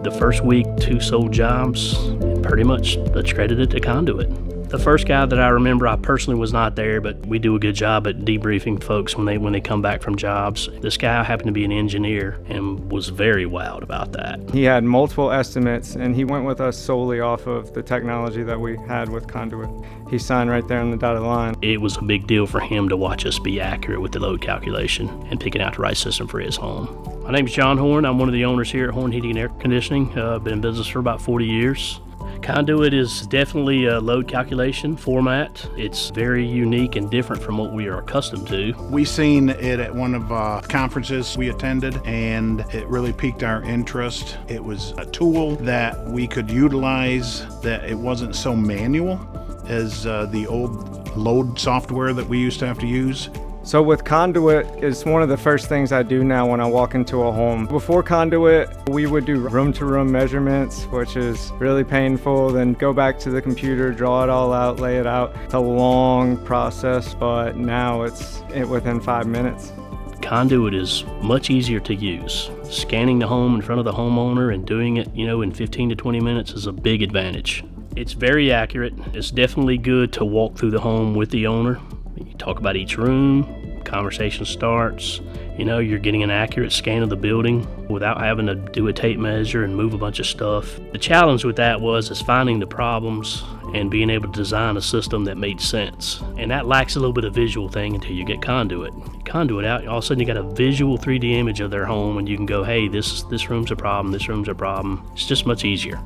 The first week, 2 sold jobs, pretty much accredited to Conduit. The first guy that I remember, I personally was not there, but we do a good job at debriefing folks when they come back from jobs. This guy happened to be an engineer and was very wowed about that. He had multiple estimates, and he went with us solely off of the technology that we had with Conduit. He signed right there on the dotted line. It was a big deal for him to watch us be accurate with the load calculation and picking out the right system for his home. My name is John Horne. I'm one of the owners here at Horne Heating and Air Conditioning. I've been in business for about 40 years. Conduit is definitely a load calculation format. It's very unique and different from what we are accustomed to. We seen it at one of conferences we attended, and it really piqued our interest. It was a tool that we could utilize, that it wasn't so manual as the old load software that we used to have to use. So with Conduit, it's one of the first things I do now when I walk into a home. Before Conduit, we would do room-to-room measurements, which is really painful, then go back to the computer, draw it all out, lay it out. It's a long process, but now it's within 5 minutes. Conduit is much easier to use. Scanning the home in front of the homeowner and doing it, in 15 to 20 minutes is a big advantage. It's very accurate. It's definitely good to walk through the home with the owner. You talk about each room, conversation starts, you're getting an accurate scan of the building without having to do a tape measure and move a bunch of stuff. The challenge with that is finding the problems and being able to design a system that made sense. And that lacks a little bit of visual thing until you get Conduit. Conduit out, all of a sudden you got a visual 3D image of their home and you can go, hey, this room's a problem, this room's a problem. It's just much easier.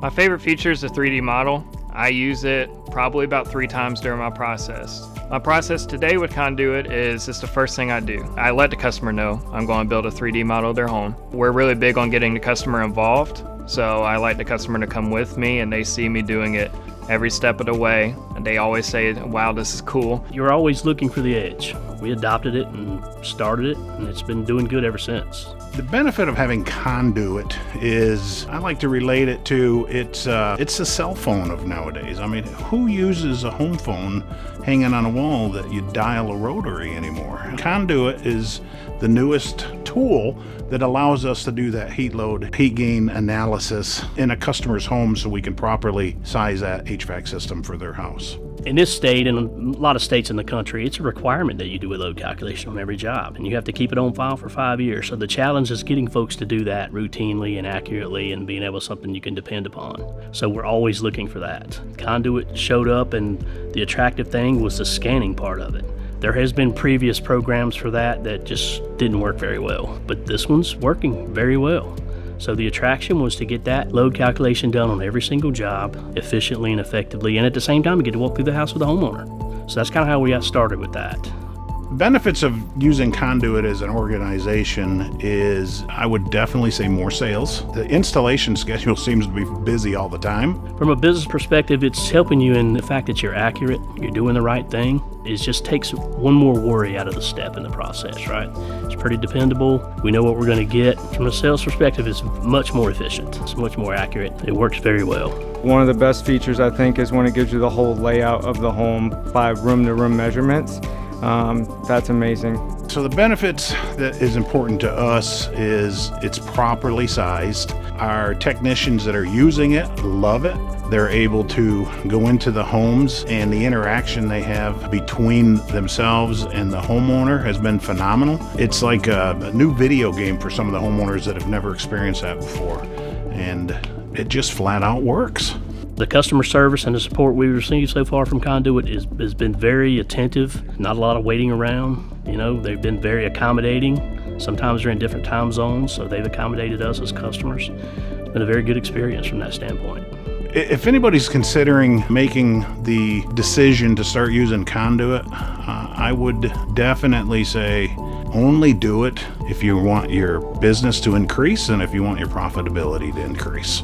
My favorite feature is the 3D model. I use it probably about 3 times during my process. My process today with Conduit is it's the first thing I do. I let the customer know I'm going to build a 3D model of their home. We're really big on getting the customer involved, so I like the customer to come with me and they see me doing it every step of the way, and they always say, wow, this is cool. You're always looking for the edge. We adopted it and started it, and it's been doing good ever since. The benefit of having Conduit is, I like to relate it to, it's the cell phone of nowadays. I mean, who uses a home phone hanging on a wall that you dial a rotary anymore? Conduit is the newest tool that allows us to do that heat load, heat gain analysis in a customer's home so we can properly size that HVAC system for their house. In this state and a lot of states in the country, it's a requirement that you do a load calculation on every job, and you have to keep it on file for 5 years. So the challenge is getting folks to do that routinely and accurately and being able to something you can depend upon. So we're always looking for that. Conduit showed up, and the attractive thing was the scanning part of it. There has been previous programs for that just didn't work very well, but this one's working very well. So the attraction was to get that load calculation done on every single job efficiently and effectively, and at the same time, we get to walk through the house with the homeowner. So that's kind of how we got started with that. Benefits of using Conduit as an organization is, I would definitely say, more sales. The installation schedule seems to be busy all the time. From a business perspective, it's helping you in the fact that you're accurate, you're doing the right thing. It just takes one more worry out of the step in the process, right? It's pretty dependable. We know what we're going to get. From a sales perspective, it's much more efficient. It's much more accurate. It works very well. One of the best features, I think, is when it gives you the whole layout of the home by room-to-room measurements. That's amazing. So the benefits that is important to us is it's properly sized. Our technicians that are using it love it. They're able to go into the homes, and the interaction they have between themselves and the homeowner has been phenomenal. It's like a new video game for some of the homeowners that have never experienced that before, and it just flat out works. The customer service and the support we've received so far from Conduit has been very attentive, not a lot of waiting around. They've been very accommodating. Sometimes they're in different time zones, so they've accommodated us as customers. It's been a very good experience from that standpoint. If anybody's considering making the decision to start using Conduit, I would definitely say only do it if you want your business to increase and if you want your profitability to increase.